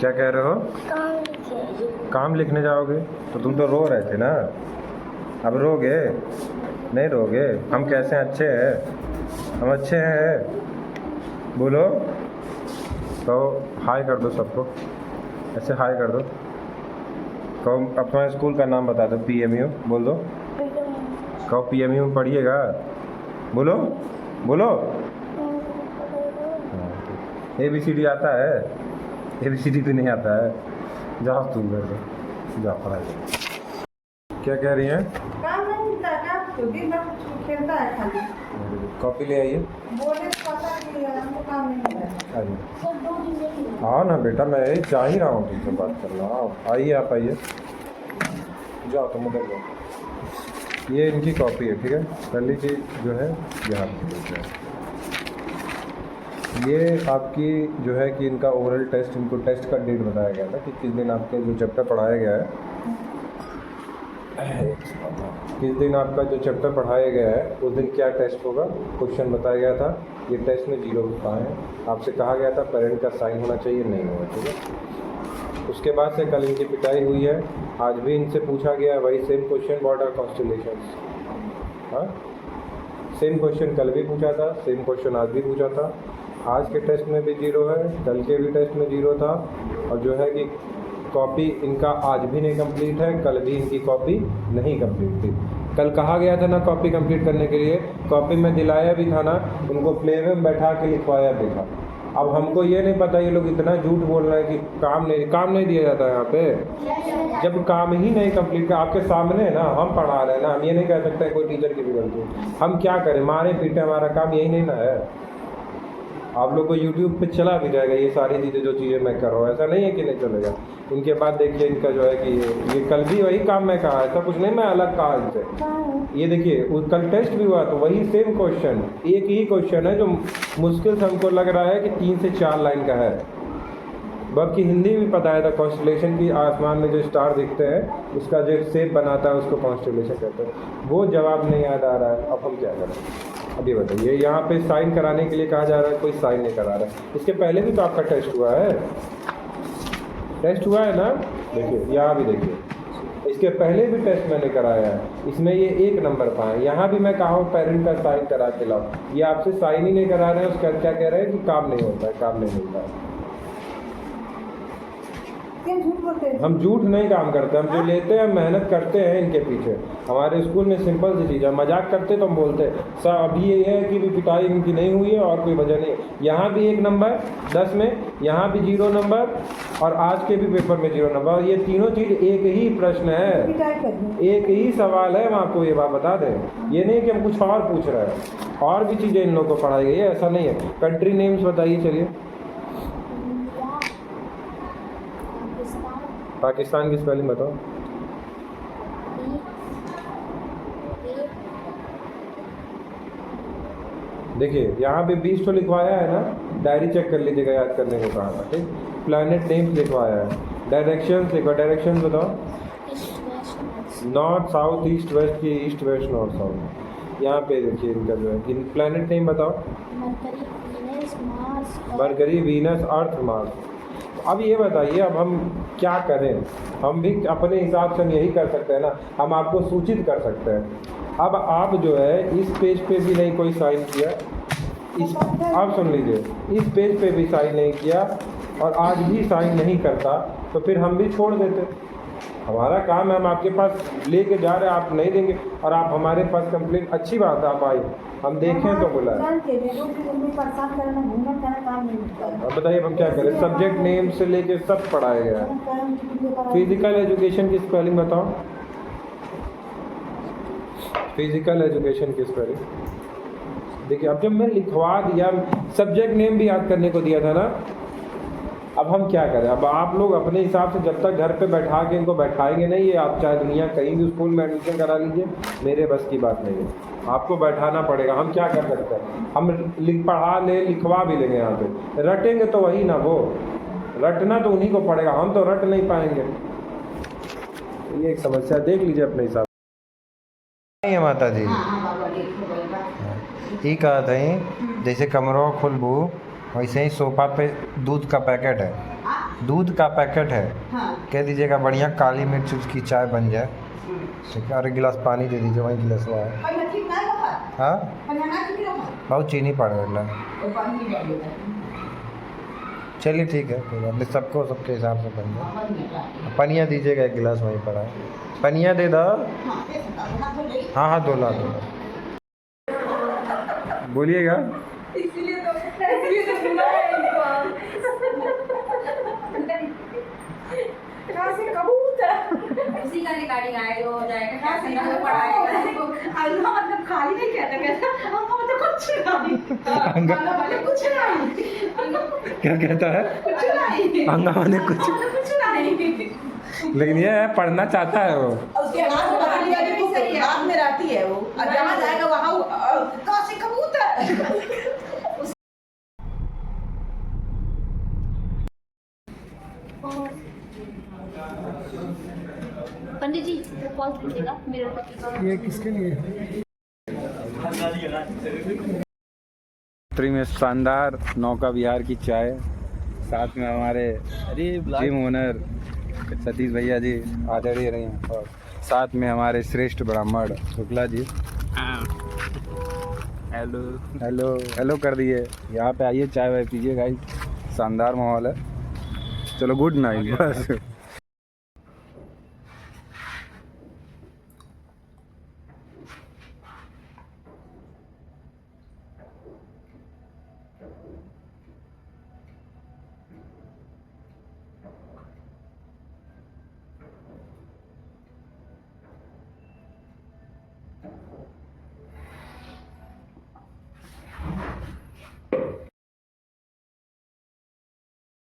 क्या कह रहे हो? काम लिखने जाओगे? तो तुम तो रो रहे थे ना, अब रोगे? नहीं रोगे? हम कैसे अच्छे हैं, हम अच्छे हैं, बोलो। तो हाय कर दो सबको, ऐसे हाय कर दो। कहो अपना स्कूल का नाम बता दो, PMU बोल दो। कहो PMU में पढ़िएगा, बोलो बोलो। ABCD आता है? ABCD तो नहीं आता है। जाओ तुम घर में, जाओ पढ़ाई। क्या कह रही हैं? काम नहीं मिलता क्या आपको? दिन भर खेलता है खाली। कॉपी ले आइए। बोले तो पता कि हमको काम नहीं मिल रहा है। आइए, हाँ ना बेटा, मैं यही चाह ही रहा हूँ तुमसे बात करना। आओ आइए, आप आइए, जाओ तुम उधर जाओ। ये इनकी कॉपी है, ठीक है। पहली चीज़ जो है यहाँ पे ये आपकी जो है कि इनका ओरल टेस्ट, इनको टेस्ट का डेट बताया गया था कि किस दिन आपके जो चैप्टर पढ़ाया गया है, किस दिन आपका जो चैप्टर पढ़ाया गया है उस दिन क्या टेस्ट होगा, क्वेश्चन बताया गया था। ये टेस्ट में 0 कहाँ है, आपसे कहा गया था पेरेंट का साइन होना चाहिए, नहीं होगा, ठीक है। उसके बाद से कल इनकी पिटाई हुई है, आज भी इनसे पूछा गया है वही same question, what are constellations. हाँ, सेम क्वेश्चन कल भी पूछा था, सेम क्वेश्चन आज भी पूछा था। आज के टेस्ट में भी 0 है, कल के भी टेस्ट में 0 था। और जो है कि कॉपी इनका आज भी नहीं कंप्लीट है, कल भी इनकी कॉपी नहीं कंप्लीट थी। कल कहा गया था ना कॉपी कंप्लीट करने के लिए, कॉपी में दिलाया भी था ना, उनको प्ले में बैठा के लिखवाया भी था। अब हमको ये नहीं पता ये लोग इतना झूठ बोल रहे हैं कि काम नहीं दिया जाता है यहाँ पे। जब काम ही नहीं कंप्लीट का आपके सामने है ना, हम पढ़ा रहे हैं ना, हम ये नहीं कह सकते कोई टीचर की भी गलती है। हम क्या करें, मारे पीटे, हमारा काम यही नहीं ना है। आप लोग को YouTube पे चला भी जाएगा ये सारी चीज़ें, जो चीज़ें मैं कर रहा हूँ, ऐसा नहीं है कि नहीं चलेगा। इनके बाद देखिए इनका जो है कि ये कल भी वही काम मैं कहा, ऐसा कुछ नहीं मैं अलग कहा इनसे। ये देखिए कल टेस्ट भी हुआ तो वही सेम क्वेश्चन, एक ही क्वेश्चन है जो मुश्किल से हमको लग रहा है कि 3 से 4 लाइन का है। बाकी हिंदी भी पता है था, कॉन्स्टेलेशन की आसमान में जो स्टार दिखते हैं उसका जो शेप बनाता है उसको कॉन्स्टेलेशन कहते हैं। वो जवाब नहीं याद आ रहा है, अब हम क्या करें। अभी बताइए, यहाँ पे साइन कराने के लिए कहा जा रहा है, कोई साइन नहीं करा रहा है। इसके पहले भी तो आपका टेस्ट हुआ है, टेस्ट हुआ है ना, देखिए यहाँ भी देखिए, इसके पहले भी टेस्ट मैंने कराया है, इसमें ये 1 नंबर पाए। यहाँ भी मैं कहा हूँ पेरेंट का साइन करा के लाओ, ये आपसे साइन ही नहीं करा रहे हैं। उसका क्या कह रहे हैं कि काम नहीं होता है, काम नहीं मिलता है। हम झूठ नहीं काम करते, हम जो लेते हैं मेहनत करते हैं इनके पीछे। हमारे स्कूल में सिंपल सी चीज़ है, मजाक करते तो हम बोलते सर अभी ये है कि भी पिटाई इनकी नहीं हुई है और कोई वजह नहीं। यहाँ भी 1 नंबर 10 में, यहाँ भी 0 नंबर, और आज के भी पेपर में 0 नंबर। ये तीनों चीज़ एक ही प्रश्न है, एक ही सवाल है। हम आपको ये बात बता दें, ये नहीं कि हम कुछ और पूछ रहे हैं, और भी चीज़ें इन लोगों को पढ़ाई गई है, ऐसा नहीं है। कंट्री नेम्स बताइए, चलिए। पाकिस्तान की स्पेलिंग बताओ। देखिए यहाँ पे 20 तो लिखवाया है ना, डायरी चेक कर लीजिएगा, याद करने को कहा था, ठीक। प्लैनेट नेम्स लिखवाया है, डायरेक्शंस लिखवा, डायरेक्शंस बताओ। नॉर्थ साउथ ईस्ट वेस्ट की, ईस्ट वेस्ट नॉर्थ साउथ। यहाँ पे देखिए इनका जो है प्लैनेट नेम बताओ। मरकरी, वीनस, अर्थ, मार्स। अब ये बताइए, अब हम क्या करें। हम भी अपने हिसाब से हम यही कर सकते हैं ना, हम आपको सूचित कर सकते हैं। अब आप जो है इस पेज पे भी नहीं कोई साइन किया, इस आप सुन लीजिए, इस पेज पे भी साइन नहीं किया और आज भी साइन नहीं करता, तो फिर हम भी छोड़ देते। हमारा काम है, हम आपके पास लेके जा रहे हैं, आप नहीं देंगे और आप हमारे पास कंप्लेंट, अच्छी बात है आप आई, हम देखें तो बोला। अब बताइए हम क्या करें। सब्जेक्ट नेम से लेके सब पढ़ाया गया है। फिजिकल एजुकेशन की स्पेलिंग बताओ। फिजिकल एजुकेशन की स्पेलिंग देखिए। अब जब मैं लिखवा दिया, सब्जेक्ट नेम भी याद करने को दिया था ना, अब हम क्या करें। अब आप लोग अपने हिसाब से जब तक घर पे बैठा के इनको बैठाएंगे नहीं, ये आप चाहे दुनिया कहीं भी स्कूल में एडमिशन करा लीजिए, मेरे बस की बात नहीं है, आपको बैठाना पड़ेगा। हम क्या कर सकते हैं, हम पढ़ा ले, लिखवा भी लेंगे, यहाँ पे रटेंगे तो वही ना, वो रटना तो उन्हीं को पड़ेगा, हम तो रट नहीं पाएंगे। ये एक समस्या देख लीजिए अपने हिसाब से। माता जी ये कहा था, जैसे कमरों खुलबू वैसे ही सोफा पे दूध का पैकेट है। दूध का पैकेट है, हाँ कह दीजिएगा बढ़िया काली मिर्च उसकी चाय बन जाए। ठीक है, और एक गिलास पानी दे दीजिए, वही गिलास हुआ है। पर ठीक ना रहा हाँ पर ना ठीक रहा बहुत चीनी पड़ गया। वो पानी नहीं डालेगा चलिए ठीक है, कोई बात नहीं, सबको सबके हिसाब से बन जाए। पानी नहीं डालेगा पनिया दीजिएगा, एक गिलास वहीं पड़ा है, पनिया दे दो। हाँ ये हाथ धो ले हाँ हाँ दोला बोलिएगा। इसलिए तो बुलाया इनको कहाँ से कबूतर उसी का रिकॉर्डिंग आएगा हो जाएगा कहाँ से क्या पढ़ाएगा अल्लाह मतलब खाली नहीं कहता कहता हमको मतलब कुछ नहीं अल्लाह मतलब कुछ नहीं क्या कहता है? कुछ नहीं अंगा ने कुछ, कुछ नहीं लेकिन ये है पढ़ना चाहता है वो। उसके हाथ में बाहर निकल भी सही है हाथ में रहती है वो और जहाँ जाएगा वहाँ कहाँ से कबूतर पंडित जी पॉज कीजिएगा मिरर पर ये किसके लिए? में शानदार नौका विहार की चाय, साथ में हमारे जिम ओनर सतीश भैया जी आदरणीय रहे हैं, और साथ में हमारे श्रेष्ठ ब्राह्मण Shukla ji. Hello hello hello कर दिए। यहाँ पे आइए, चाय वाय पीजिए गाइस, शानदार माहौल है। चलो गुड नाइट बस।